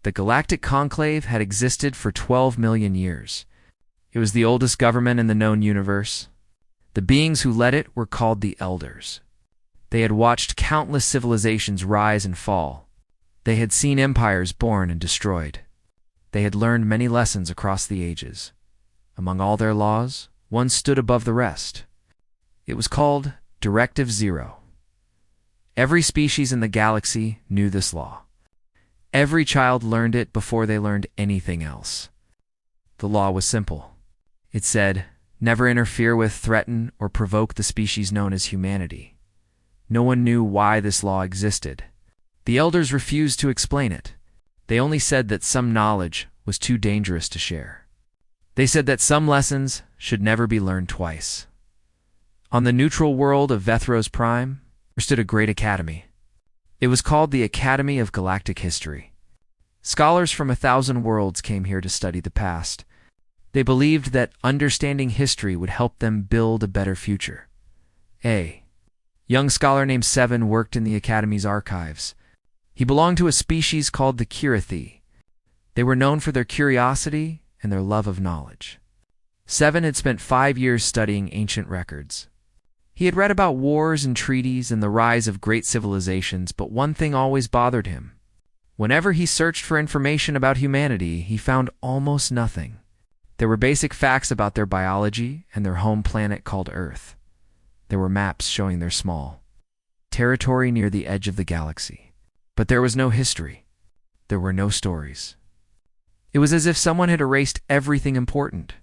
The Galactic Conclave had existed for 12 million years. It was the oldest government in the known universe. The beings who led it were called the Elders. They had watched countless civilizations rise and fall. They had seen empires born and destroyed. They had learned many lessons across the ages. Among all their laws, one stood above the rest. It was called Directive Zero. Every species in the galaxy knew this law. Every child learned it before they learned anything else. The law was simple. It said, never interfere with, threaten, or provoke the species known as humanity. No one knew why this law existed. The Elders refused to explain it. They only said that some knowledge was too dangerous to share. They said that some lessons should never be learned twice. On the neutral world of Vethros Prime, there stood a great academy. It was called the Academy of Galactic History. Scholars from 1,000 worlds came here to study the past. They believed that understanding history would help them build a better future. A young scholar named Seven worked in the Academy's archives. He belonged to a species called the Kirathi. They were known for their curiosity and their love of knowledge. Seven had spent 5 years studying ancient records. He had read about wars and treaties and the rise of great civilizations, but one thing always bothered him. Whenever he searched for information about humanity, he found almost nothing. There were basic facts about their biology and their home planet called Earth. There were maps showing their small territory near the edge of the galaxy. But there was no history. There were no stories. It was as if someone had erased everything important.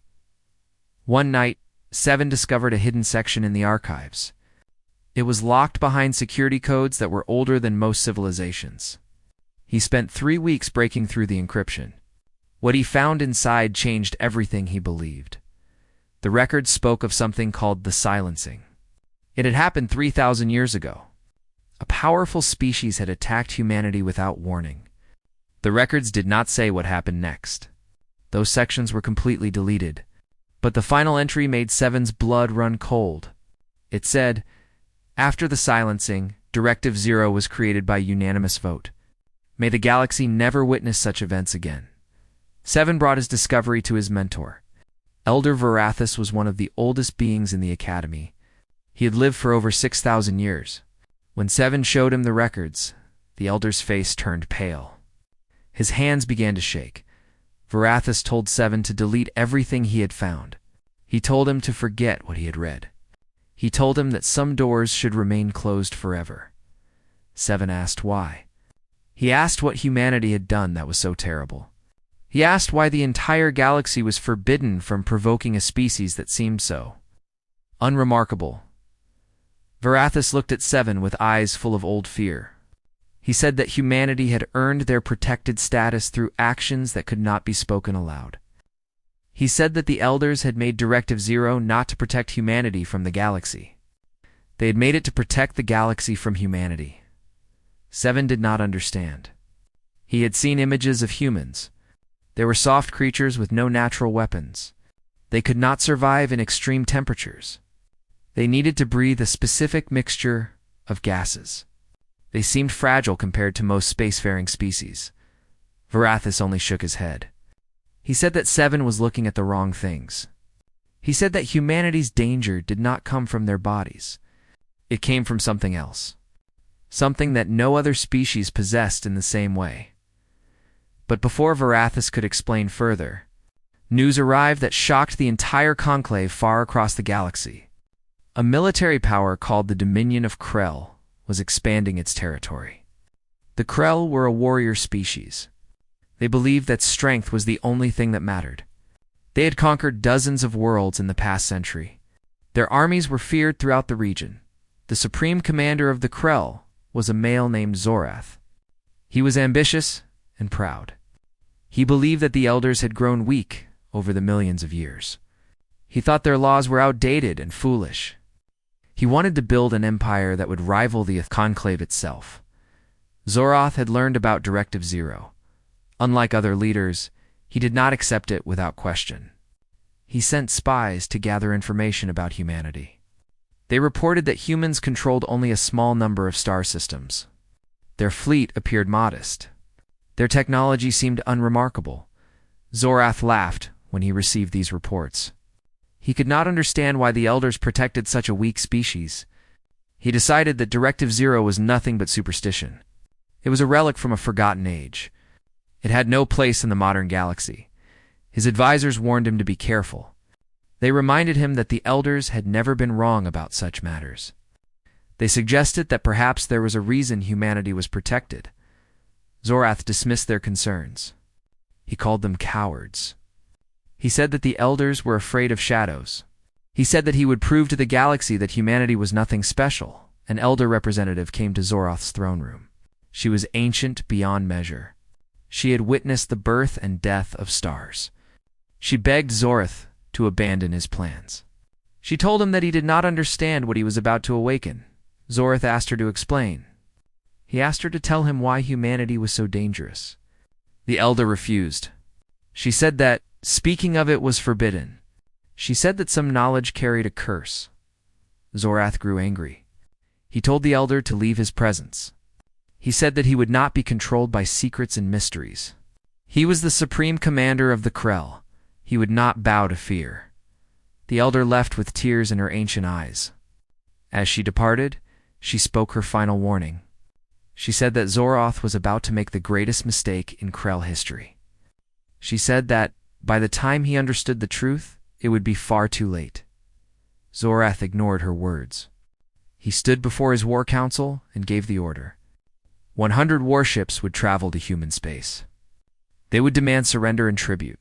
One night, Seven discovered a hidden section in the archives. It was locked behind security codes that were older than most civilizations. He spent 3 weeks breaking through the encryption. What he found inside changed everything he believed. The records spoke of something called the silencing. It had happened 3,000 years ago. A powerful species had attacked humanity without warning. The records did not say what happened next. Those sections were completely deleted. But the final entry made Seven's blood run cold. It said, after the silencing, Directive Zero was created by unanimous vote. May the galaxy never witness such events again. Seven brought his discovery to his mentor. Elder Varathus was one of the oldest beings in the Academy. He had lived for over 6,000 years. When Seven showed him the records, the Elder's face turned pale. His hands began to shake. Varathus told Seven to delete everything he had found. He told him to forget what he had read. He told him that some doors should remain closed forever. Seven asked why. He asked what humanity had done that was so terrible. He asked why the entire galaxy was forbidden from provoking a species that seemed so unremarkable. Varathus looked at Seven with eyes full of old fear. He said that humanity had earned their protected status through actions that could not be spoken aloud. He said that the Elders had made Directive Zero not to protect humanity from the galaxy. They had made it to protect the galaxy from humanity. Seven did not understand. He had seen images of humans. They were soft creatures with no natural weapons. They could not survive in extreme temperatures. They needed to breathe a specific mixture of gases. They seemed fragile compared to most spacefaring species. Varathus only shook his head. He said that Seven was looking at the wrong things. He said that humanity's danger did not come from their bodies. It came from something else. Something that no other species possessed in the same way. But before Varathus could explain further, news arrived that shocked the entire conclave far across the galaxy. A military power called the Dominion of Krell was expanding its territory. The Krell were a warrior species. They believed that strength was the only thing that mattered. They had conquered dozens of worlds in the past century. Their armies were feared throughout the region. The supreme commander of the Krell was a male named Zorath. He was ambitious and proud. He believed that the Elders had grown weak over the millions of years. He thought their laws were outdated and foolish. He wanted to build an empire that would rival the conclave itself. Zorath had learned about Directive Zero. Unlike other leaders, he did not accept it without question. He sent spies to gather information about humanity. They reported that humans controlled only a small number of star systems. Their fleet appeared modest. Their technology seemed unremarkable. Zorath laughed when he received these reports. He could not understand why the elders protected such a weak species. He decided that Directive Zero was nothing but superstition. It was a relic from a forgotten age. It had no place in the modern galaxy. His advisors warned him to be careful. They reminded him that the elders had never been wrong about such matters. They suggested that perhaps there was a reason humanity was protected. Zorath dismissed their concerns. He called them cowards. He said that the elders were afraid of shadows. He said that he would prove to the galaxy that humanity was nothing special. An elder representative came to Zorath's throne room. She was ancient beyond measure. She had witnessed the birth and death of stars. She begged Zorath to abandon his plans. She told him that he did not understand what he was about to awaken. Zorath asked her to explain. He asked her to tell him why humanity was so dangerous. The elder refused. She said that speaking of it was forbidden. She said that some knowledge carried a curse. Zorath grew angry. He told the elder to leave his presence. He said that he would not be controlled by secrets and mysteries. He was the supreme commander of the Krell. He would not bow to fear. The elder left with tears in her ancient eyes. As she departed, she spoke her final warning. She said that Zorath was about to make the greatest mistake in Krell history. She said that, by the time he understood the truth, it would be far too late. Zorath ignored her words. He stood before his war council and gave the order. 100 warships would travel to human space. They would demand surrender and tribute.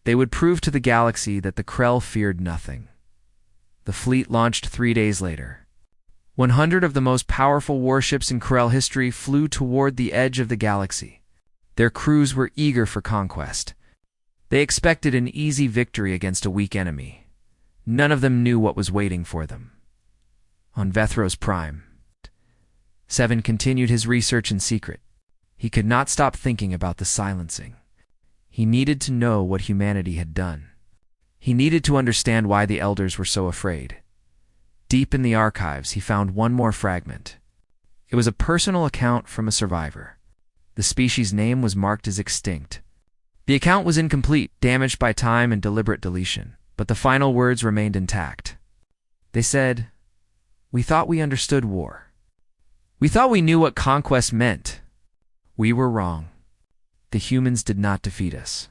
They would prove to the galaxy that the Krell feared nothing. The fleet launched 3 days later. 100 of the most powerful warships in Krell history flew toward the edge of the galaxy. Their crews were eager for conquest. They expected an easy victory against a weak enemy. None of them knew what was waiting for them. On Vethros Prime, Seven continued his research in secret. He could not stop thinking about the silencing. He needed to know what humanity had done. He needed to understand why the elders were so afraid. Deep in the archives, he found one more fragment. It was a personal account from a survivor. The species' name was marked as extinct. The account was incomplete, damaged by time and deliberate deletion, but the final words remained intact. They said, "We thought we understood war. We thought we knew what conquest meant. We were wrong. The humans did not defeat us.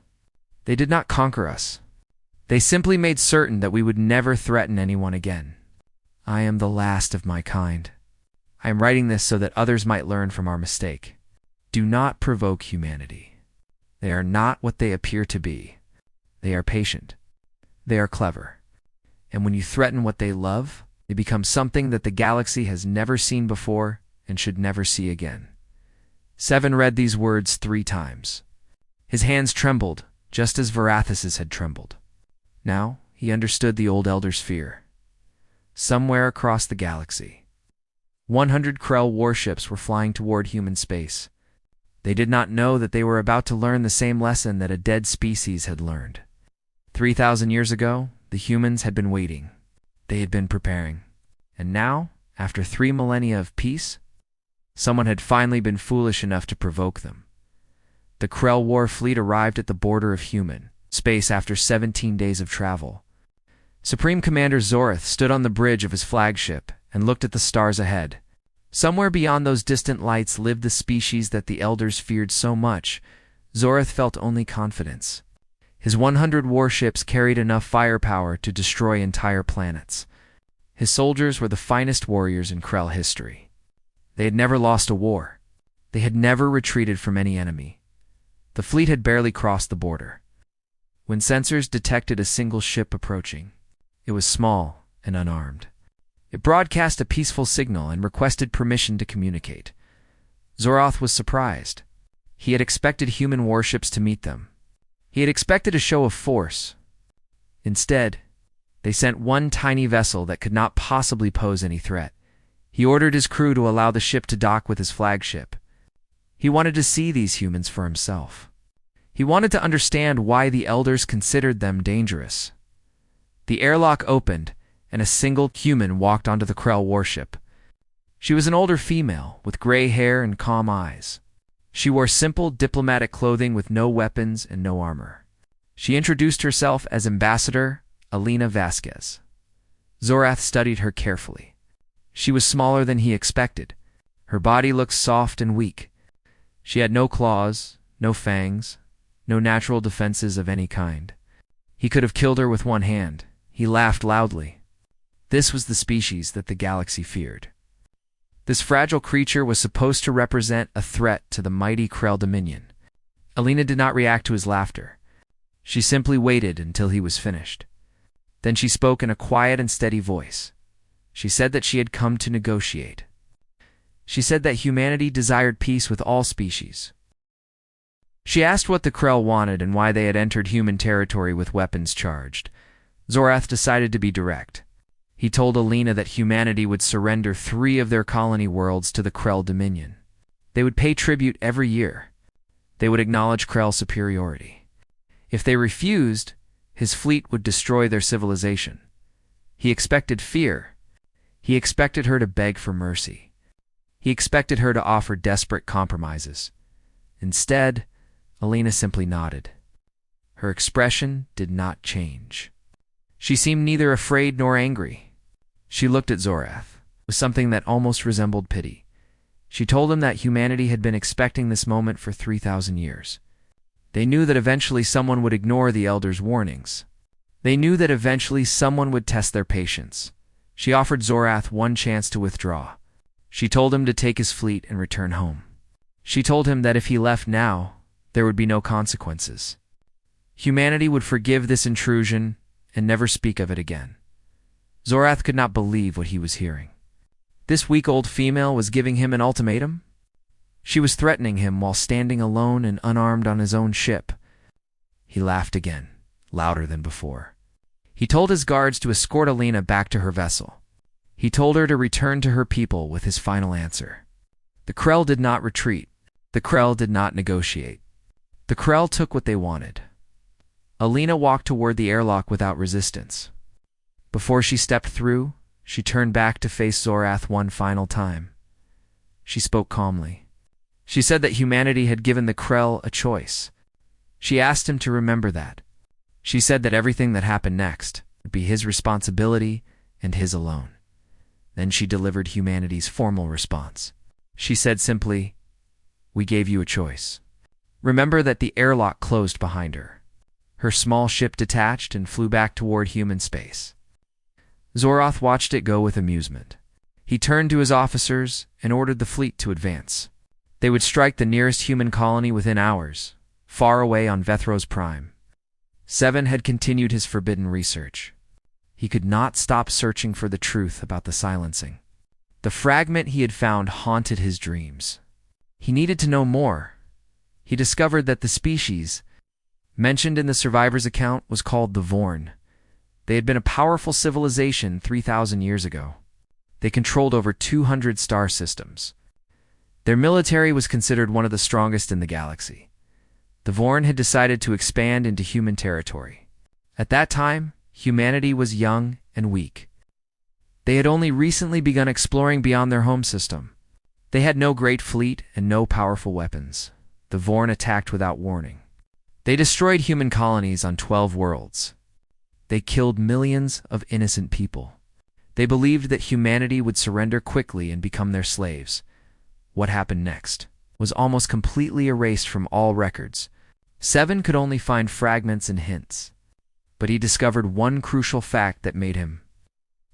They did not conquer us. They simply made certain that we would never threaten anyone again. I am the last of my kind. I am writing this so that others might learn from our mistake. Do not provoke humanity. They are not what they appear to be. They are patient. They are clever. And when you threaten what they love, they become something that the galaxy has never seen before and should never see again." Seven read these words 3 times. His hands trembled, just as Varathus's had trembled. Now he understood the old elder's fear. Somewhere across the galaxy, 100 Krell warships were flying toward human space. They did not know that they were about to learn the same lesson that a dead species had learned. 3,000 years ago, the humans had been waiting. They had been preparing. And now, after 3 millennia of peace, someone had finally been foolish enough to provoke them. The Krell War fleet arrived at the border of human space after 17 days of travel. Supreme Commander Zorath stood on the bridge of his flagship and looked at the stars ahead. Somewhere beyond those distant lights lived the species that the elders feared so much. Zorath felt only confidence. His 100 warships carried enough firepower to destroy entire planets. His soldiers were the finest warriors in Krell history. They had never lost a war. They had never retreated from any enemy. The fleet had barely crossed the border. When sensors detected a single ship approaching, it was small and unarmed. It broadcast a peaceful signal and requested permission to communicate. Zorath was surprised. He had expected human warships to meet them. He had expected a show of force. Instead, they sent one tiny vessel that could not possibly pose any threat. He ordered his crew to allow the ship to dock with his flagship. He wanted to see these humans for himself. He wanted to understand why the elders considered them dangerous. The airlock opened, and a single human walked onto the Krell warship. She was an older female with gray hair and calm eyes. She wore simple, diplomatic clothing with no weapons and no armor. She introduced herself as Ambassador Alina Vasquez. Zorath studied her carefully. She was smaller than he expected. Her body looked soft and weak. She had no claws, no fangs, no natural defenses of any kind. He could have killed her with one hand. He laughed loudly. This was the species that the galaxy feared. This fragile creature was supposed to represent a threat to the mighty Krell Dominion. Alina did not react to his laughter. She simply waited until he was finished. Then she spoke in a quiet and steady voice. She said that she had come to negotiate. She said that humanity desired peace with all species. She asked what the Krell wanted and why they had entered human territory with weapons charged. Zorath decided to be direct. He told Alina that humanity would surrender 3 of their colony worlds to the Krell Dominion. They would pay tribute every year. They would acknowledge Krell superiority. If they refused, his fleet would destroy their civilization. He expected fear. He expected her to beg for mercy. He expected her to offer desperate compromises. Instead, Alina simply nodded. Her expression did not change. She seemed neither afraid nor angry. She looked at Zorath with something that almost resembled pity. She told him that humanity had been expecting this moment for 3,000 years. They knew that eventually someone would ignore the Elder's warnings. They knew that eventually someone would test their patience. She offered Zorath one chance to withdraw. She told him to take his fleet and return home. She told him that if he left now, there would be no consequences. Humanity would forgive this intrusion and never speak of it again. Zorath could not believe what he was hearing. This weak-old female was giving him an ultimatum? She was threatening him while standing alone and unarmed on his own ship. He laughed again, louder than before. He told his guards to escort Alina back to her vessel. He told her to return to her people with his final answer. The Krell did not retreat. The Krell did not negotiate. The Krell took what they wanted. Alina walked toward the airlock without resistance. Before she stepped through, she turned back to face Zorath one final time. She spoke calmly. She said that humanity had given the Krell a choice. She asked him to remember that. She said that everything that happened next would be his responsibility and his alone. Then she delivered humanity's formal response. She said simply, "We gave you a choice." Remember that the airlock closed behind her. Her small ship detached and flew back toward human space. Zorath watched it go with amusement. He turned to his officers and ordered the fleet to advance. They would strike the nearest human colony within hours, far away on Vethros Prime. Seven had continued his forbidden research. He could not stop searching for the truth about the silencing. The fragment he had found haunted his dreams. He needed to know more. He discovered that the species mentioned in the survivor's account was called the Vorn. They had been a powerful civilization 3,000 years ago. They controlled over 200 star systems. Their military was considered one of the strongest in the galaxy. The Vorn had decided to expand into human territory. At that time, humanity was young and weak. They had only recently begun exploring beyond their home system. They had no great fleet and no powerful weapons. The Vorn attacked without warning. They destroyed human colonies on 12 worlds. They killed millions of innocent people. They believed that humanity would surrender quickly and become their slaves. What happened next was almost completely erased from all records. Seven could only find fragments and hints. But he discovered one crucial fact that made him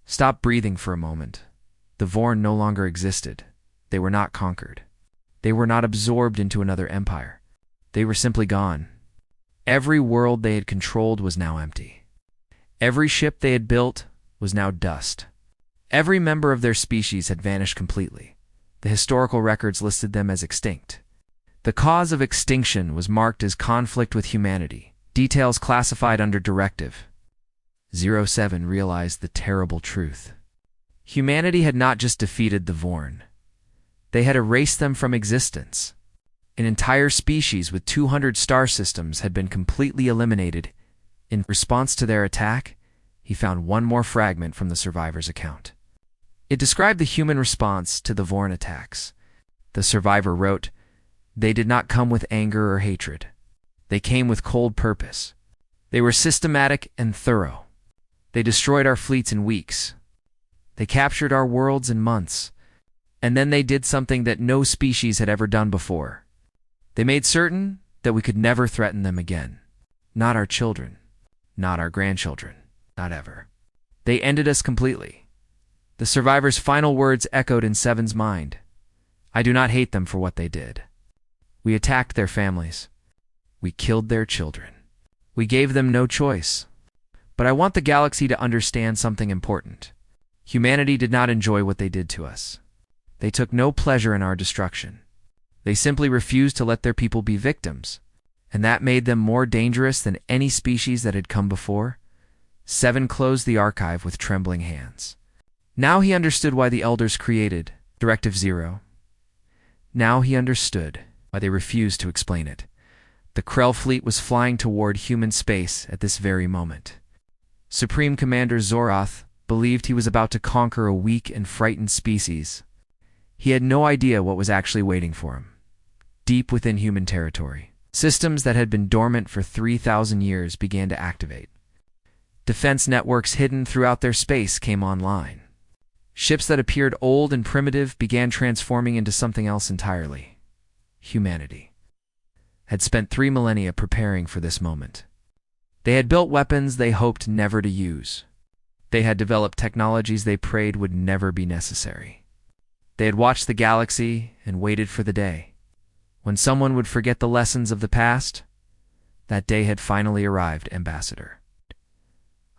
stop breathing for a moment. The Vorn no longer existed. They were not conquered. They were not absorbed into another empire. They were simply gone. Every world they had controlled was now empty. Every ship they had built was now dust. Every member of their species had vanished completely. The historical records listed them as extinct. The cause of extinction was marked as conflict with humanity. Details classified under Directive 07 realized the terrible truth. Humanity had not just defeated the Vorn. They had erased them from existence. An entire species with 200 star systems had been completely eliminated. In response to their attack, he found one more fragment from the survivor's account. It described the human response to the Vorn attacks. The survivor wrote, They did not come with anger or hatred. They came with cold purpose. They were systematic and thorough. They destroyed our fleets in weeks. They captured our worlds in months. And then they did something that no species had ever done before. They made certain that we could never threaten them again. Not our children. Not our grandchildren. Not ever. They ended us completely. The survivors' final words echoed in Seven's mind. I do not hate them for what they did. We attacked their families. We killed their children. We gave them no choice. But I want the galaxy to understand something important. Humanity did not enjoy what they did to us. They took no pleasure in our destruction. They simply refused to let their people be victims, and that made them more dangerous than any species that had come before. Seven closed the archive with trembling hands. Now he understood why the Elders created Directive Zero. Now he understood why they refused to explain it. The Krell fleet was flying toward human space at this very moment. Supreme Commander Zoroth believed he was about to conquer a weak and frightened species. He had no idea what was actually waiting for him. Deep within human territory, systems that had been dormant for 3,000 years began to activate. Defense networks hidden throughout their space came online. Ships that appeared old and primitive began transforming into something else entirely. Humanity had spent 3 millennia preparing for this moment. They had built weapons they hoped never to use. They had developed technologies they prayed would never be necessary. They had watched the galaxy and waited for the day when someone would forget the lessons of the past. That day had finally arrived, Ambassador.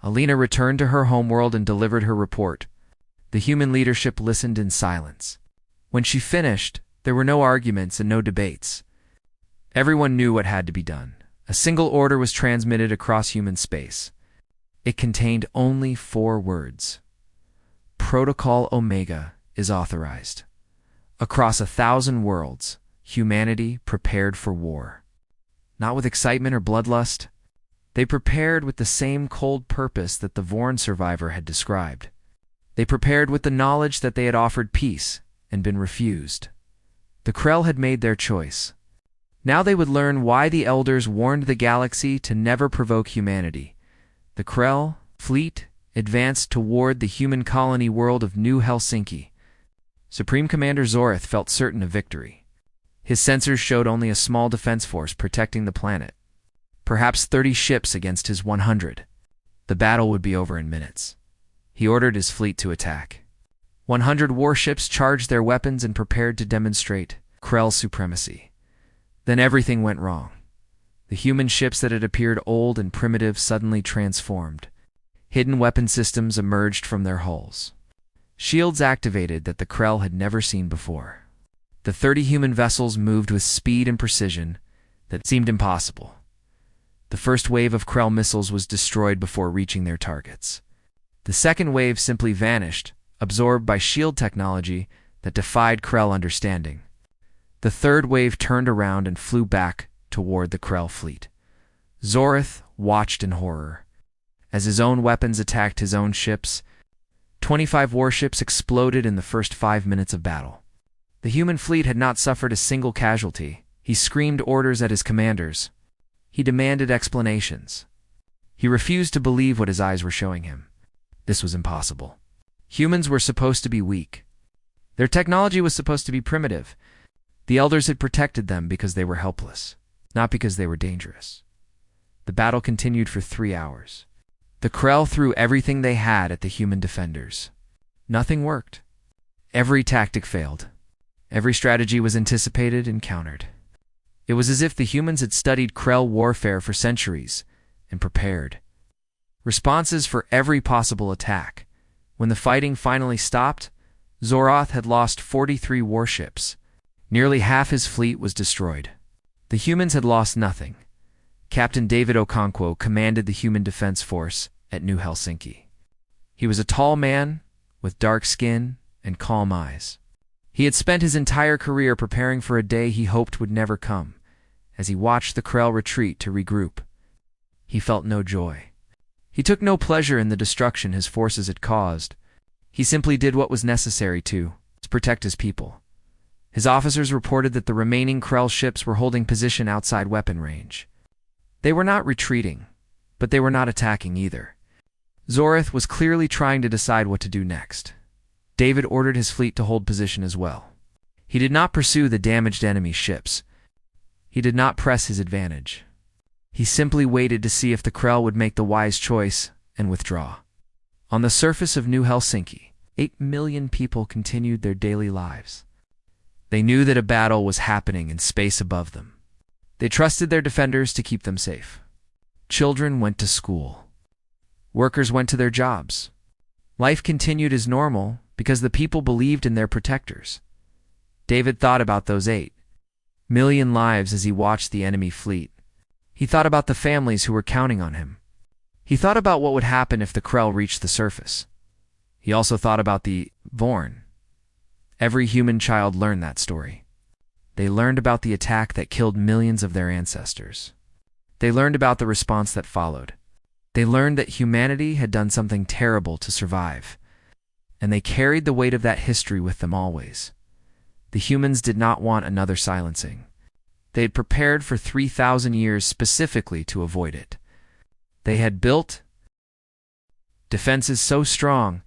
Alina returned to her homeworld and delivered her report. The human leadership listened in silence. When she finished, there were no arguments and no debates. Everyone knew what had to be done. A single order was transmitted across human space. It contained only 4 words. Protocol Omega is authorized. Across 1,000 worlds, humanity prepared for war. Not with excitement or bloodlust. They prepared with the same cold purpose that the Vorn survivor had described. They prepared with the knowledge that they had offered peace and been refused. The Krell had made their choice. Now they would learn why the Elders warned the galaxy to never provoke humanity. The Krell fleet advanced toward the human colony world of New Helsinki. Supreme Commander Zoroth felt certain of victory. His sensors showed only a small defense force protecting the planet. Perhaps 30 ships against his 100. The battle would be over in minutes. He ordered his fleet to attack. 100 warships charged their weapons and prepared to demonstrate Krell's supremacy. Then everything went wrong. The human ships that had appeared old and primitive suddenly transformed. Hidden weapon systems emerged from their hulls. Shields activated that the Krell had never seen before. The 30 human vessels moved with speed and precision that seemed impossible. The first wave of Krell missiles was destroyed before reaching their targets. The second wave simply vanished, absorbed by shield technology that defied Krell understanding. The third wave turned around and flew back toward the Krell fleet. Zoroth watched in horror. As his own weapons attacked his own ships, 25 warships exploded in the first 5 minutes of battle. The human fleet had not suffered a single casualty. He screamed orders at his commanders. He demanded explanations. He refused to believe what his eyes were showing him. This was impossible. Humans were supposed to be weak. Their technology was supposed to be primitive. The Elders had protected them because they were helpless, not because they were dangerous. The battle continued for 3 hours. The Krell threw everything they had at the human defenders. Nothing worked. Every tactic failed. Every strategy was anticipated and countered. It was as if the humans had studied Krell warfare for centuries and prepared responses for every possible attack. When the fighting finally stopped, Zoroth had lost 43 warships. Nearly half his fleet was destroyed. The humans had lost nothing. Captain David Okonkwo commanded the human defense force at New Helsinki. He was a tall man with dark skin and calm eyes. He had spent his entire career preparing for a day he hoped would never come. As he watched the Krell retreat to regroup, he felt no joy. He took no pleasure in the destruction his forces had caused. He simply did what was necessary to protect his people. His officers reported that the remaining Krell ships were holding position outside weapon range. They were not retreating, but they were not attacking either. Zorith was clearly trying to decide what to do next. David ordered his fleet to hold position as well. He did not pursue the damaged enemy ships. He did not press his advantage. He simply waited to see if the Krell would make the wise choice and withdraw. On the surface of New Helsinki, 8 million people continued their daily lives. They knew that a battle was happening in space above them. They trusted their defenders to keep them safe. Children went to school. Workers went to their jobs. Life continued as normal because the people believed in their protectors. David thought about those 8 million lives as he watched the enemy fleet. He thought about the families who were counting on him. He thought about what would happen if the Krell reached the surface. He also thought about the Vorn. Every human child learned that story. They learned about the attack that killed millions of their ancestors. They learned about the response that followed. They learned that humanity had done something terrible to survive, and they carried the weight of that history with them always. The humans did not want another silencing. They had prepared for 3,000 years specifically to avoid it. They had built defenses so strong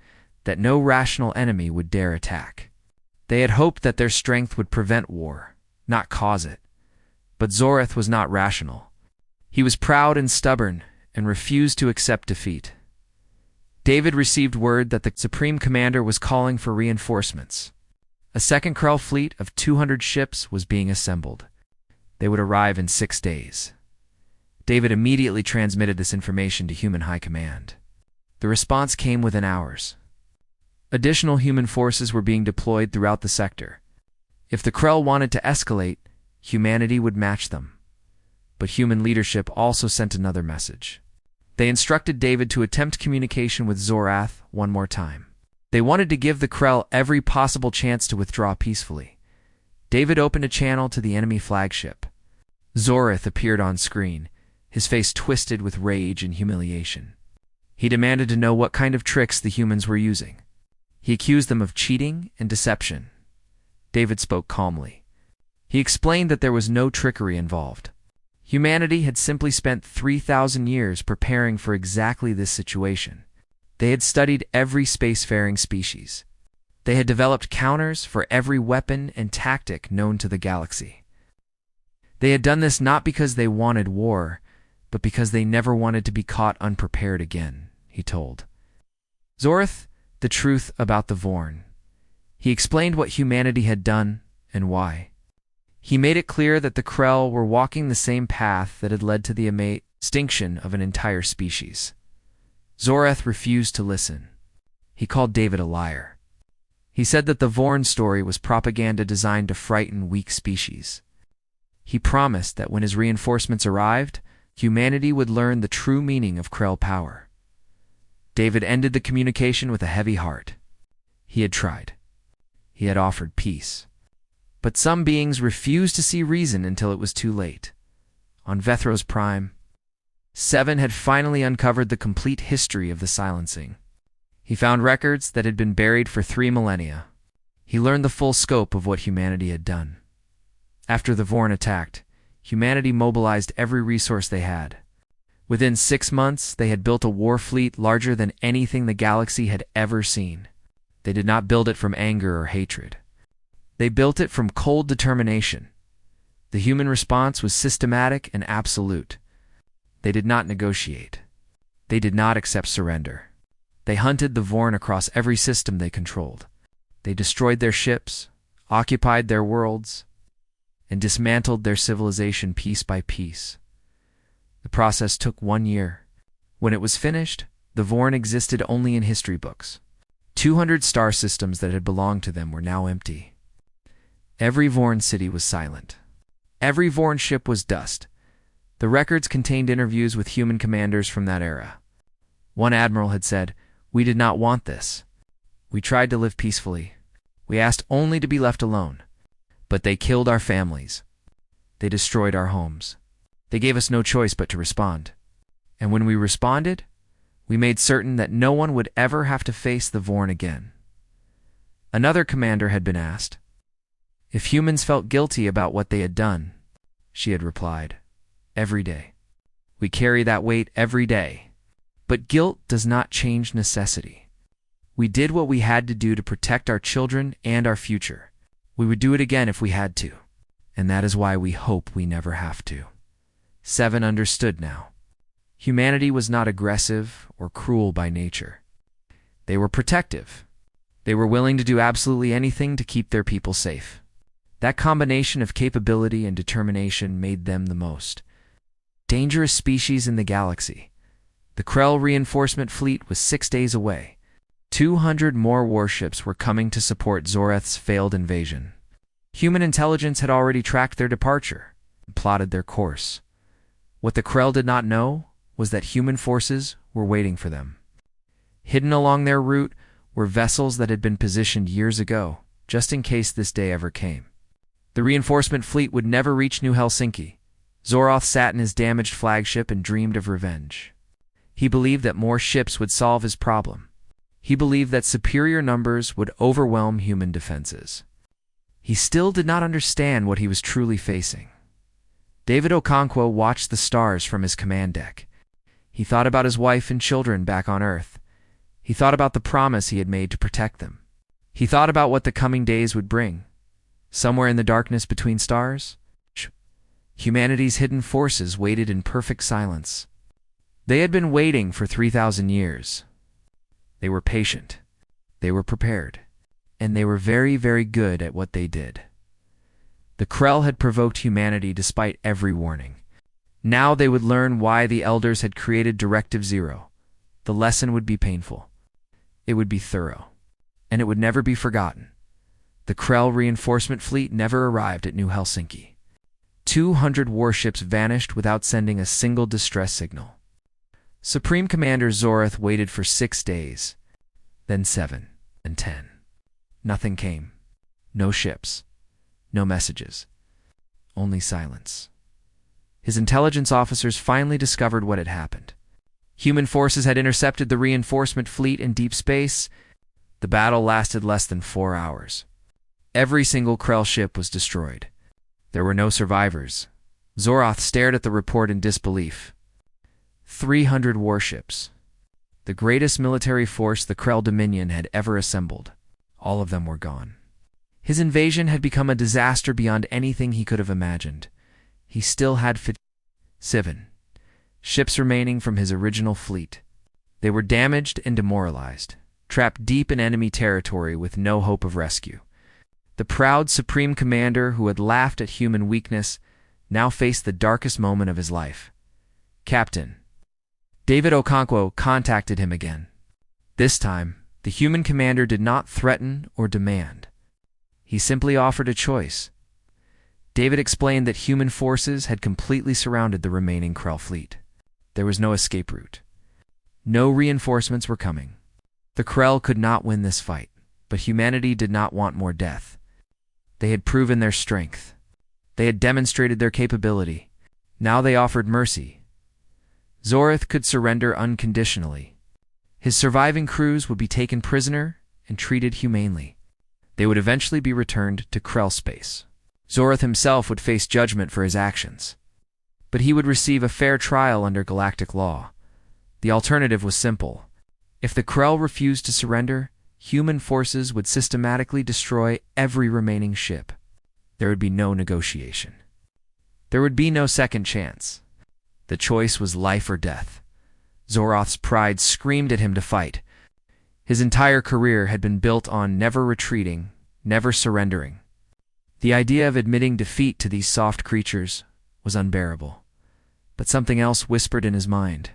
that no rational enemy would dare attack. They had hoped that their strength would prevent war, not cause it. But Zorith was not rational. He was proud and stubborn and refused to accept defeat. David received word that the Supreme Commander was calling for reinforcements. A second Krell fleet of 200 ships was being assembled. They would arrive in 6 days. David immediately transmitted this information to Human High Command. The response came within hours. Additional human forces were being deployed throughout the sector. If the Krell wanted to escalate, humanity would match them. But human leadership also sent another message. They instructed David to attempt communication with Zorath one more time. They wanted to give the Krell every possible chance to withdraw peacefully. David opened a channel to the enemy flagship. Zorith appeared on screen, his face twisted with rage and humiliation. He demanded to know what kind of tricks the humans were using. He accused them of cheating and deception. David spoke calmly. He explained that there was no trickery involved. Humanity had simply spent 3,000 years preparing for exactly this situation. They had studied every spacefaring species. They had developed counters for every weapon and tactic known to the galaxy. They had done this not because they wanted war, but because they never wanted to be caught unprepared again, he told Zorith the truth about the Vorn. He explained what humanity had done and why. He made it clear that the Krell were walking the same path that had led to the extinction of an entire species. Zorith refused to listen. He called David a liar. He said that the Vorn story was propaganda designed to frighten weak species. He promised that when his reinforcements arrived, humanity would learn the true meaning of Krell power. David ended the communication with a heavy heart. He had tried. He had offered peace. But some beings refused to see reason until it was too late. On Vethros Prime, Seven had finally uncovered the complete history of the silencing. He found records that had been buried for 3 millennia. He learned the full scope of what humanity had done. After the Vorn attacked, humanity mobilized every resource they had. Within 6 months, they had built a war fleet larger than anything the galaxy had ever seen. They did not build it from anger or hatred. They built it from cold determination. The human response was systematic and absolute. They did not negotiate. They did not accept surrender. They hunted the Vorn across every system they controlled. They destroyed their ships, occupied their worlds, and dismantled their civilization piece by piece. The process took 1 year. When it was finished, the Vorn existed only in history books. 200 star systems that had belonged to them were now empty. Every Vorn city was silent. Every Vorn ship was dust. The records contained interviews with human commanders from that era. One admiral had said, "We did not want this. We tried to live peacefully. We asked only to be left alone. But they killed our families. They destroyed our homes. They gave us no choice but to respond. And when we responded, we made certain that no one would ever have to face the Vorn again." Another commander had been asked, If humans felt guilty about what they had done, she had replied, every day. We carry that weight every day. But guilt does not change necessity. We did what we had to do to protect our children and our future. We would do it again if we had to. And that is why we hope we never have to. 7 understood now. Humanity was not aggressive or cruel by nature. They were protective. They were willing to do absolutely anything to keep their people safe. That combination of capability and determination made them the most dangerous species in the galaxy. The Krell reinforcement fleet was 6 days away. 200 more warships were coming to support Zoreth's failed invasion. Human intelligence had already tracked their departure and plotted their course. What the Krell did not know was that human forces were waiting for them. Hidden along their route were vessels that had been positioned years ago, just in case this day ever came. The reinforcement fleet would never reach New Helsinki. Zoroth sat in his damaged flagship and dreamed of revenge. He believed that more ships would solve his problem. He believed that superior numbers would overwhelm human defenses. He still did not understand what he was truly facing. David Okonkwo watched the stars from his command deck. He thought about his wife and children back on Earth. He thought about the promise he had made to protect them. He thought about what the coming days would bring. Somewhere in the darkness between stars, humanity's hidden forces waited in perfect silence. They had been waiting for 3,000 years. They were patient. They were prepared. And they were very, very good at what they did. The Krell had provoked humanity despite every warning. Now they would learn why the Elders had created Directive Zero. The lesson would be painful. It would be thorough. And it would never be forgotten. The Krell reinforcement fleet never arrived at New Helsinki. 200 warships vanished without sending a single distress signal. Supreme Commander Zoreth waited for 6 days, then 7, and 10. Nothing came. No ships. No messages. Only silence. His intelligence officers finally discovered what had happened. Human forces had intercepted the reinforcement fleet in deep space. The battle lasted less than 4 hours. Every single Krell ship was destroyed. There were no survivors. Zoroth stared at the report in disbelief. 300 warships. The greatest military force the Krell Dominion had ever assembled. All of them were gone. His invasion had become a disaster beyond anything he could have imagined. He still had 7 ships remaining from his original fleet. They were damaged and demoralized, trapped deep in enemy territory with no hope of rescue. The proud Supreme Commander who had laughed at human weakness now faced the darkest moment of his life. Captain. David Okonkwo contacted him again. This time, the human commander did not threaten or demand. He simply offered a choice. David explained that human forces had completely surrounded the remaining Krell fleet. There was no escape route. No reinforcements were coming. The Krell could not win this fight, but humanity did not want more death. They had proven their strength. They had demonstrated their capability. Now they offered mercy. Zoreth could surrender unconditionally. His surviving crews would be taken prisoner and treated humanely. They would eventually be returned to Krell space. Zoreth himself would face judgment for his actions. But he would receive a fair trial under galactic law. The alternative was simple. If the Krell refused to surrender, human forces would systematically destroy every remaining ship. There would be no negotiation. There would be no second chance. The choice was life or death. Zoroth's pride screamed at him to fight. His entire career had been built on never retreating, never surrendering. The idea of admitting defeat to these soft creatures was unbearable. But something else whispered in his mind.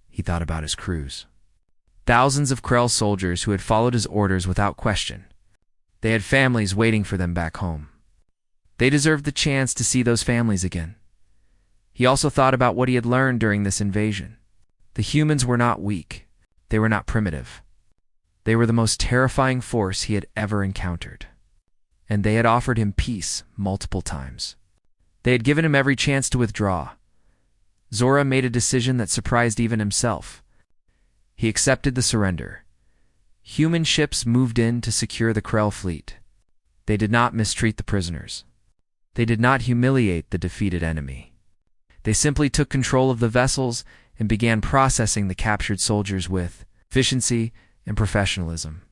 He thought about his crews. Thousands of Krell soldiers who had followed his orders without question. They had families waiting for them back home. They deserved the chance to see those families again. He also thought about what he had learned during this invasion. The humans were not weak. They were not primitive. They were the most terrifying force he had ever encountered. And they had offered him peace multiple times. They had given him every chance to withdraw. Zora made a decision that surprised even himself. He accepted the surrender. Human ships moved in to secure the Krell fleet. They did not mistreat the prisoners. They did not humiliate the defeated enemy. They simply took control of the vessels and began processing the captured soldiers with efficiency and professionalism.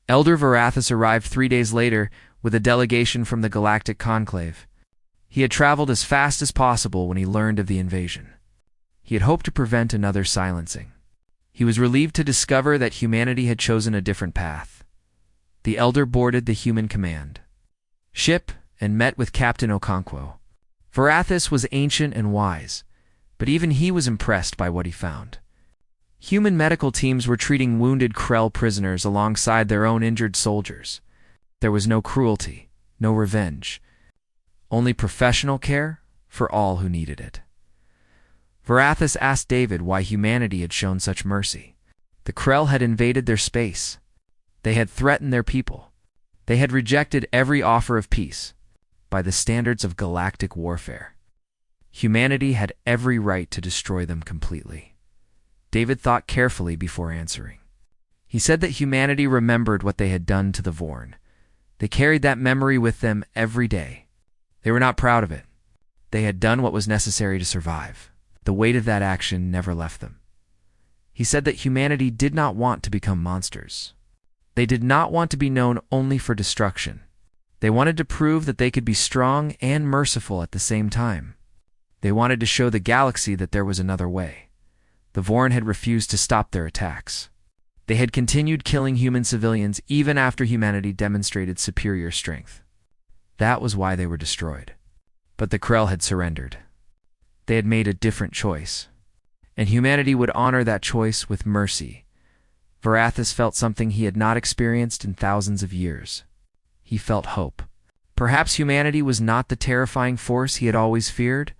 Elder Varathus arrived 3 days later with a delegation from the Galactic Conclave. He had traveled as fast as possible when he learned of the invasion. He had hoped to prevent another silencing. He was relieved to discover that humanity had chosen a different path. The Elder boarded the human command ship and met with Captain Okonkwo. Varathus was ancient and wise, but even he was impressed by what he found. Human medical teams were treating wounded Krell prisoners alongside their own injured soldiers. There was no cruelty, no revenge, only professional care for all who needed it. Varathus asked David why humanity had shown such mercy. The Krell had invaded their space. They had threatened their people. They had rejected every offer of peace by the standards of galactic warfare. Humanity had every right to destroy them completely. David thought carefully before answering. He said that humanity remembered what they had done to the Vorn. They carried that memory with them every day. They were not proud of it. They had done what was necessary to survive. The weight of that action never left them. He said that humanity did not want to become monsters. They did not want to be known only for destruction. They wanted to prove that they could be strong and merciful at the same time. They wanted to show the galaxy that there was another way. The Vorn had refused to stop their attacks. They had continued killing human civilians even after humanity demonstrated superior strength. That was why they were destroyed. But the Krell had surrendered. They had made a different choice, and humanity would honor that choice with mercy. Varathus felt something he had not experienced in thousands of years. He felt hope. Perhaps humanity was not the terrifying force he had always feared.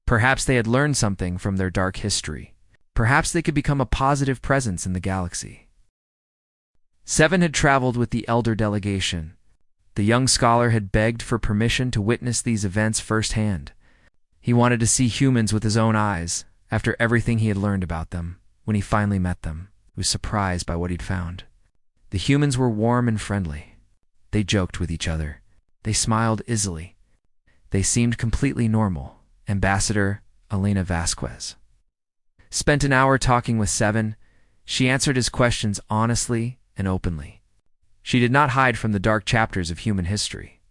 Perhaps they had learned something from their dark history. Perhaps they could become a positive presence in the galaxy. Seven had traveled with the Elder delegation. The young scholar had begged for permission to witness these events firsthand. He wanted to see humans with his own eyes. After everything he had learned about them, when he finally met them, he was surprised by what he'd found. The humans were warm and friendly. They joked with each other. They smiled easily. They seemed completely normal. Ambassador Elena Vasquez spent an hour talking with Seven. She answered his questions honestly and openly. She did not hide from the dark chapters of human history.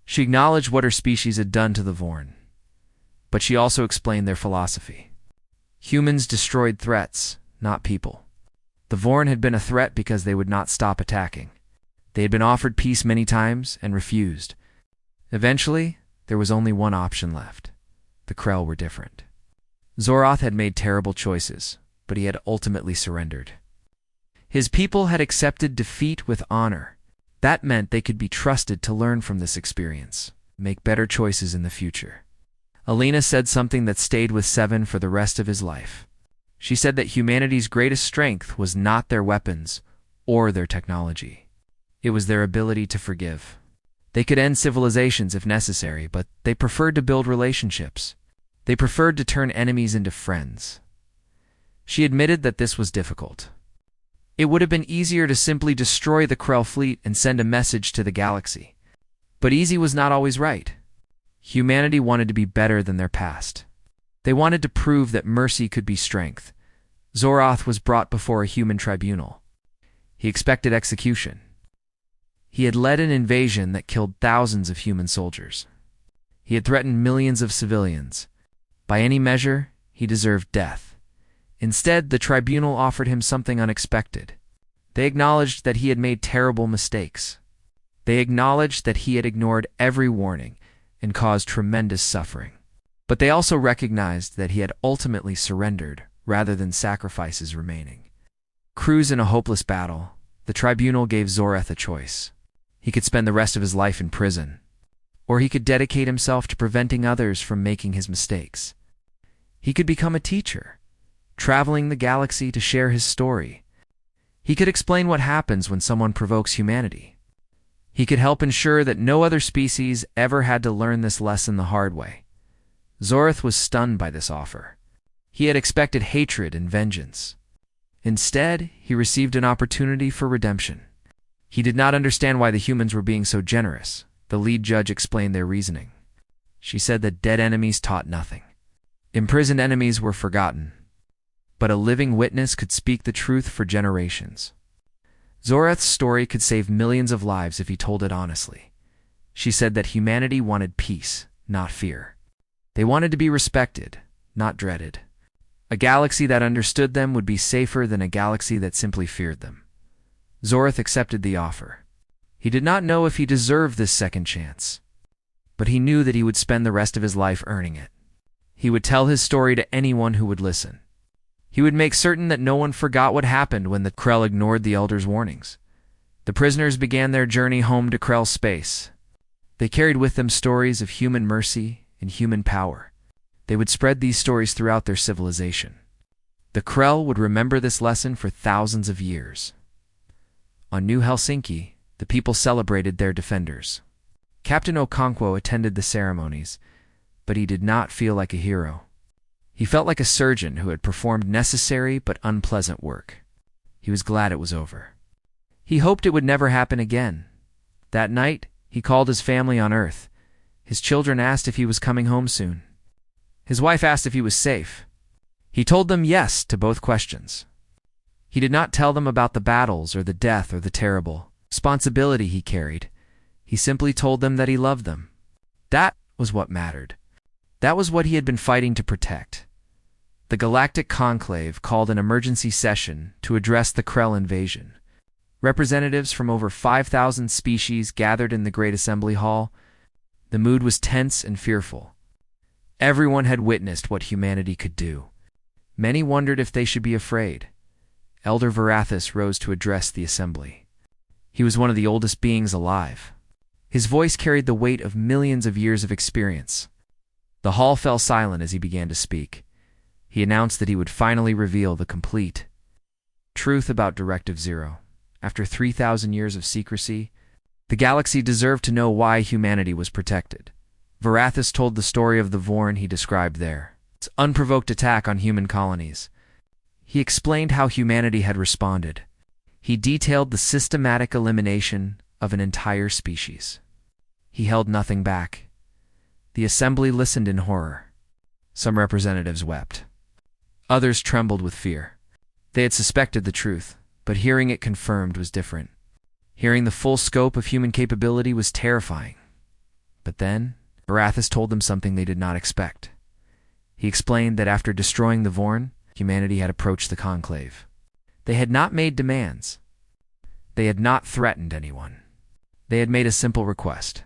She acknowledged what her species had done to the Vorn, but she also explained their philosophy. Humans destroyed threats, not people. The Vorn had been a threat because they would not stop attacking. They had been offered peace many times and refused. Eventually, there was only one option left. The Krell were different. Zoroth had made terrible choices, but he had ultimately surrendered. His people had accepted defeat with honor. That meant they could be trusted to learn from this experience, make better choices in the future. Elena said something that stayed with Seven for the rest of his life. She said that humanity's greatest strength was not their weapons or their technology. It was their ability to forgive. They could end civilizations if necessary, but they preferred to build relationships. They preferred to turn enemies into friends. She admitted that this was difficult. It would have been easier to simply destroy the Krell fleet and send a message to the galaxy. But easy was not always right. Humanity wanted to be better than their past. They wanted to prove that mercy could be strength. Zoroth was brought before a human tribunal. He expected execution. He had led an invasion that killed thousands of human soldiers. He had threatened millions of civilians. By any measure, he deserved death. Instead, the tribunal offered him something unexpected. They acknowledged that he had made terrible mistakes. They acknowledged that he had ignored every warning and caused tremendous suffering. But they also recognized that he had ultimately surrendered rather than sacrifices remaining. Cruised in a hopeless battle, the tribunal gave Zoroth a choice. He could spend the rest of his life in prison, or he could dedicate himself to preventing others from making his mistakes. He could become a teacher, traveling the galaxy to share his story. He could explain what happens when someone provokes humanity. He could help ensure that no other species ever had to learn this lesson the hard way. Zoroth was stunned by this offer. He had expected hatred and vengeance. Instead, he received an opportunity for redemption. He did not understand why the humans were being so generous. The lead judge explained their reasoning. She said that dead enemies taught nothing. Imprisoned enemies were forgotten. But a living witness could speak the truth for generations. Zorath's story could save millions of lives if he told it honestly. She said that humanity wanted peace, not fear. They wanted to be respected, not dreaded. A galaxy that understood them would be safer than a galaxy that simply feared them. Zorath accepted the offer. He did not know if he deserved this second chance, but he knew that he would spend the rest of his life earning it. He would tell his story to anyone who would listen. He would make certain that no one forgot what happened when the Krell ignored the Elder's warnings. The prisoners began their journey home to Krell space. They carried with them stories of human mercy and human power. They would spread these stories throughout their civilization. The Krell would remember this lesson for thousands of years. On New Helsinki, the people celebrated their defenders. Captain Okonkwo attended the ceremonies, but he did not feel like a hero. He felt like a surgeon who had performed necessary but unpleasant work. He was glad it was over. He hoped it would never happen again. That night, he called his family on Earth. His children asked if he was coming home soon. His wife asked if he was safe. He told them yes to both questions. He did not tell them about the battles or the death or the terrible responsibility he carried. He simply told them that he loved them. That was what mattered. That was what he had been fighting to protect. The Galactic Conclave called an emergency session to address the Krell invasion. Representatives from over 5,000 species gathered in the Great Assembly Hall. The mood was tense and fearful. Everyone had witnessed what humanity could do. Many wondered if they should be afraid. Elder Varathus rose to address the assembly. He was one of the oldest beings alive. His voice carried the weight of millions of years of experience. The hall fell silent as he began to speak. He announced that he would finally reveal the complete truth about Directive Zero. After 3,000 years of secrecy, the galaxy deserved to know why humanity was protected. Varathus told the story of the Vorn he described there. Its unprovoked attack on human colonies. He explained how humanity had responded. He detailed the systematic elimination of an entire species. He held nothing back. The assembly listened in horror. Some representatives wept. Others trembled with fear. They had suspected the truth, but hearing it confirmed was different. Hearing the full scope of human capability was terrifying. But then, Varathus told them something they did not expect. He explained that after destroying the Vorn, humanity had approached the Conclave. They had not made demands. They had not threatened anyone. They had made a simple request.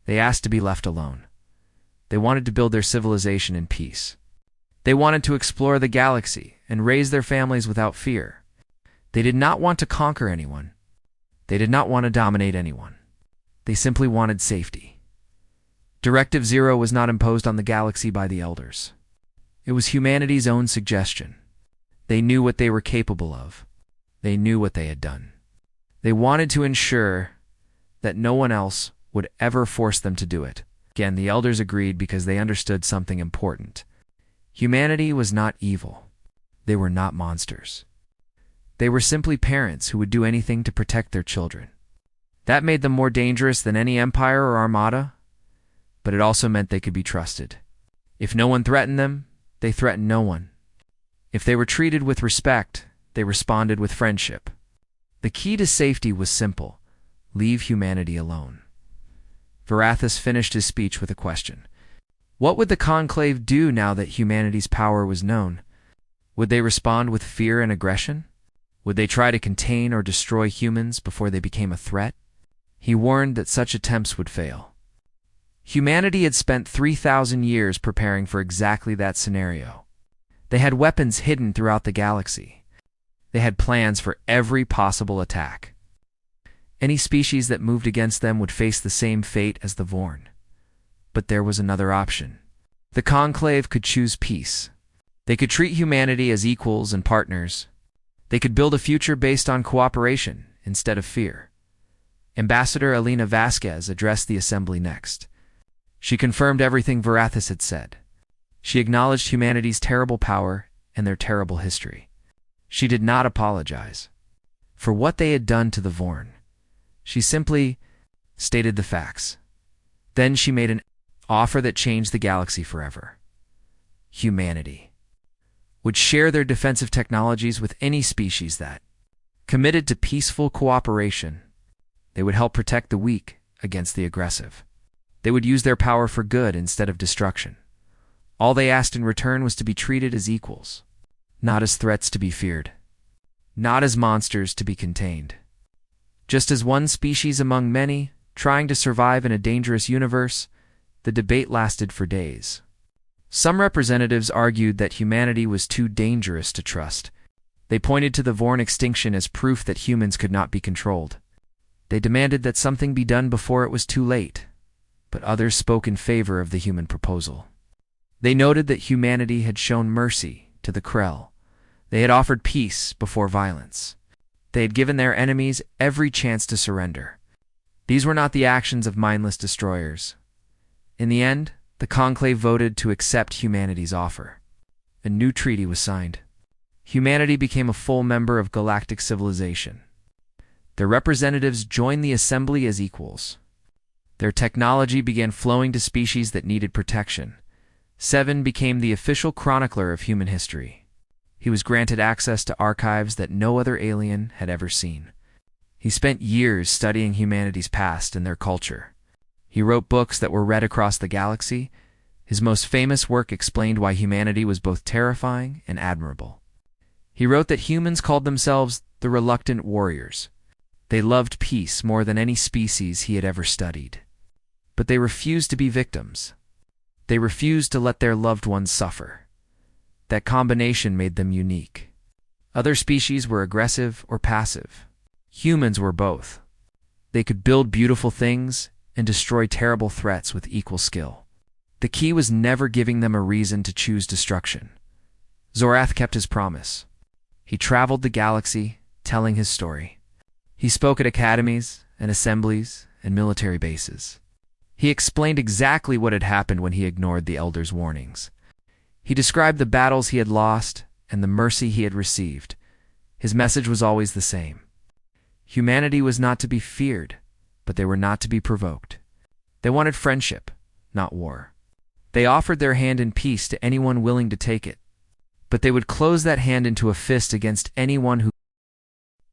They asked to be left alone. They wanted to build their civilization in peace. They wanted to explore the galaxy and raise their families without fear. They did not want to conquer anyone. They did not want to dominate anyone. They simply wanted safety. Directive Zero was not imposed on the galaxy by the Elders. It was humanity's own suggestion. They knew what they were capable of. They knew what they had done. They wanted to ensure that no one else would ever force them to do it. Again, the Elders agreed because they understood something important. Humanity was not evil. They were not monsters. They were simply parents who would do anything to protect their children. That made them more dangerous than any empire or armada, but it also meant they could be trusted. If no one threatened them, they threatened no one. If they were treated with respect, they responded with friendship. The key to safety was simple: leave humanity alone. Varathus finished his speech with a question. What would the Conclave do now that humanity's power was known? Would they respond with fear and aggression? Would they try to contain or destroy humans before they became a threat? He warned that such attempts would fail. Humanity had spent 3,000 years preparing for exactly that scenario. They had weapons hidden throughout the galaxy. They had plans for every possible attack. Any species that moved against them would face the same fate as the Vorn. But there was another option. The Conclave could choose peace. They could treat humanity as equals and partners. They could build a future based on cooperation instead of fear. Ambassador Elena Vasquez addressed the assembly next. She confirmed everything Varathus had said. She acknowledged humanity's terrible power and their terrible history. She did not apologize for what they had done to the Vorn. She simply stated the facts. Then she made an offer that changed the galaxy forever. Humanity would share their defensive technologies with any species that committed to peaceful cooperation. They would help protect the weak against the aggressive. They would use their power for good instead of destruction. All they asked in return was to be treated as equals, not as threats to be feared, not as monsters to be contained. Just as one species among many, trying to survive in a dangerous universe, the debate lasted for days. Some representatives argued that humanity was too dangerous to trust. They pointed to the Vorn extinction as proof that humans could not be controlled. They demanded that something be done before it was too late, but others spoke in favor of the human proposal. They noted that humanity had shown mercy to the Krell. They had offered peace before violence. They had given their enemies every chance to surrender. These were not the actions of mindless destroyers. In the end, the Conclave voted to accept humanity's offer. A new treaty was signed. Humanity became a full member of galactic civilization. Their representatives joined the assembly as equals. Their technology began flowing to species that needed protection. Seven became the official chronicler of human history. He was granted access to archives that no other alien had ever seen. He spent years studying humanity's past and their culture. He wrote books that were read across the galaxy. His most famous work explained why humanity was both terrifying and admirable. He wrote that humans called themselves the reluctant warriors. They loved peace more than any species he had ever studied. But they refused to be victims. They refused to let their loved ones suffer. That combination made them unique. Other species were aggressive or passive. Humans were both. They could build beautiful things and destroy terrible threats with equal skill. The key was never giving them a reason to choose destruction. Zorath kept his promise. He traveled the galaxy, telling his story. He spoke at academies and assemblies and military bases. He explained exactly what had happened when he ignored the elders' warnings. He described the battles he had lost and the mercy he had received. His message was always the same. Humanity was not to be feared, but they were not to be provoked. They wanted friendship, not war. They offered their hand in peace to anyone willing to take it, but they would close that hand into a fist against anyone who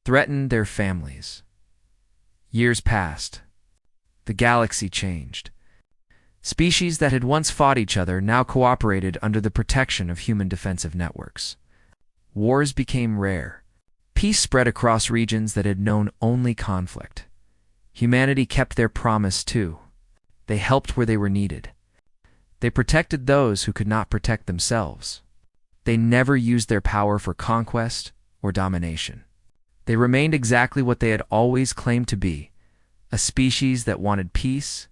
threatened their families. Years passed. The galaxy changed. Species that had once fought each other now cooperated under the protection of human defensive networks. Wars became rare. Peace spread across regions that had known only conflict. Humanity kept their promise too. They helped where they were needed. They protected those who could not protect themselves. They never used their power for conquest or domination. They remained exactly what they had always claimed to be, a species that wanted peace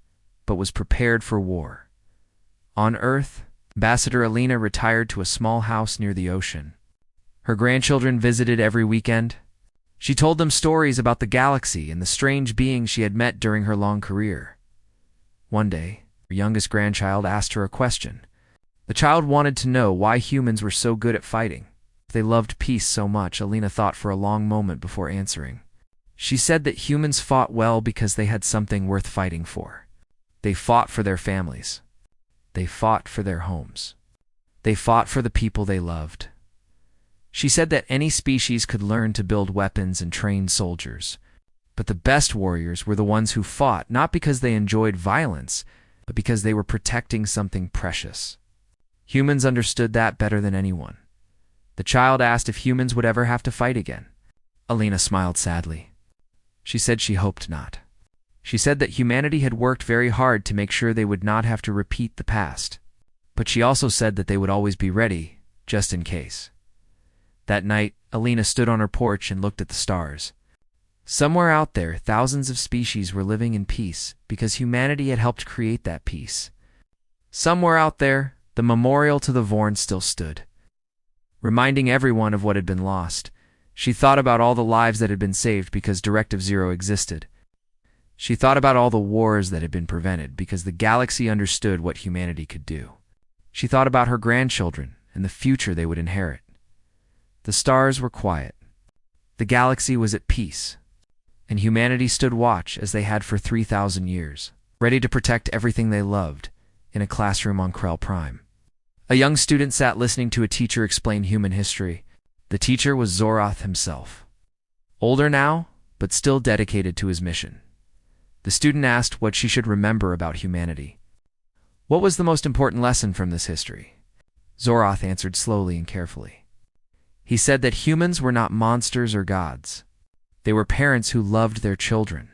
but was prepared for war. On Earth, Ambassador Alina retired to a small house near the ocean. Her grandchildren visited every weekend. She told them stories about the galaxy and the strange beings she had met during her long career. One day, her youngest grandchild asked her a question. The child wanted to know why humans were so good at fighting. If they loved peace so much, Alina thought for a long moment before answering. She said that humans fought well because they had something worth fighting for. They fought for their families. They fought for their homes. They fought for the people they loved. She said that any species could learn to build weapons and train soldiers, but the best warriors were the ones who fought not because they enjoyed violence, but because they were protecting something precious. Humans understood that better than anyone. The child asked if humans would ever have to fight again. Alina smiled sadly. She said she hoped not. She said that humanity had worked very hard to make sure they would not have to repeat the past. But she also said that they would always be ready, just in case. That night, Alina stood on her porch and looked at the stars. Somewhere out there, thousands of species were living in peace because humanity had helped create that peace. Somewhere out there, the memorial to the Vorn still stood, reminding everyone of what had been lost. She thought about all the lives that had been saved because Directive Zero existed. She thought about all the wars that had been prevented because the galaxy understood what humanity could do. She thought about her grandchildren and the future they would inherit. The stars were quiet. The galaxy was at peace. and humanity stood watch as they had for 3,000 years, ready to protect everything they loved, in a classroom on Krell Prime. A young student sat listening to a teacher explain human history. The teacher was Zoroth himself. Older now, but still dedicated to his mission. The student asked what she should remember about humanity. What was the most important lesson from this history? Zoroth answered slowly and carefully. He said that humans were not monsters or gods. They were parents who loved their children.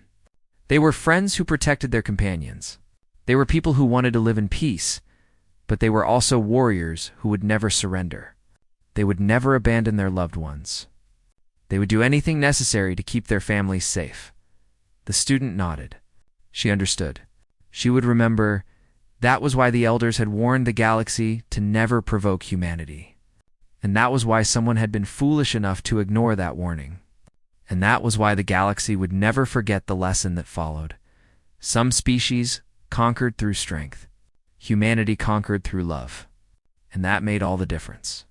They were friends who protected their companions. They were people who wanted to live in peace, but they were also warriors who would never surrender. They would never abandon their loved ones. They would do anything necessary to keep their families safe. The student nodded. She understood. She would remember that was why the elders had warned the galaxy to never provoke humanity. And that was why someone had been foolish enough to ignore that warning. And that was why the galaxy would never forget the lesson that followed. Some species conquered through strength. Humanity conquered through love. And that made all the difference.